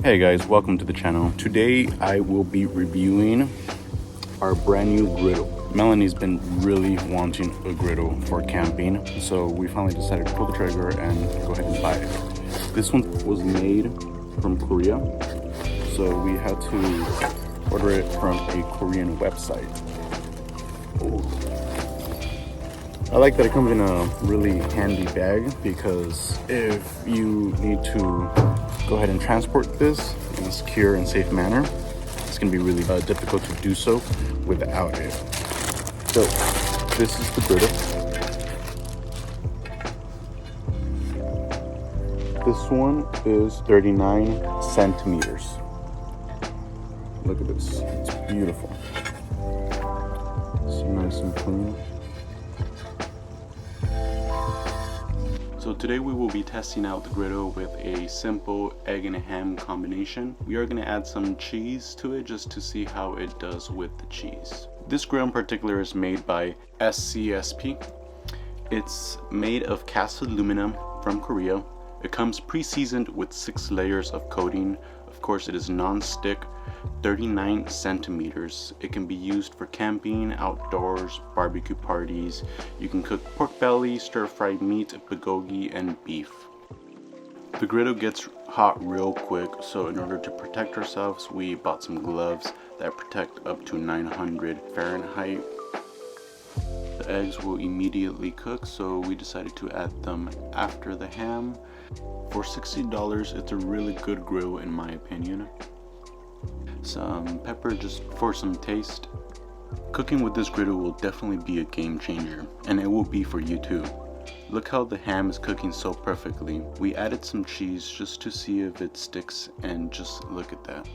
Hey guys, welcome to the channel. Today I will be reviewing our brand new griddle. Melanie's been really wanting a griddle for camping, so we finally decided to pull the trigger and go ahead and buy it. This one was made from Korea, so we had to order it from a Korean website. I like that it comes in a really handy bag, because if you need to go ahead and transport this in a secure and safe manner, it's going to be really difficult to do so without it. So this is the griddle. This one is 39 centimeters. Look at this, it's beautiful. So nice and clean. So today we will be testing out the griddle with a simple egg and ham combination. We are going to add some cheese to it just to see how it does with the cheese. This griddle in particular is made by SCSP. It's made of cast aluminum from Korea. It comes pre-seasoned with 6 layers of coating. Of course, it is non-stick, 39 centimeters. It can be used for camping, outdoors, barbecue parties. You can cook pork belly, stir-fried meat, bulgogi, and beef. The griddle gets hot real quick, so in order to protect ourselves, we bought some gloves that protect up to 900 Fahrenheit. The eggs will immediately cook, so we decided to add them after the ham. For $60, it's a really good grill in my opinion. Some pepper just for some taste. Cooking with this griddle will definitely be a game changer, and it will be for you too. Look how the ham is cooking so perfectly. We added some cheese just to see if it sticks, and just look at that.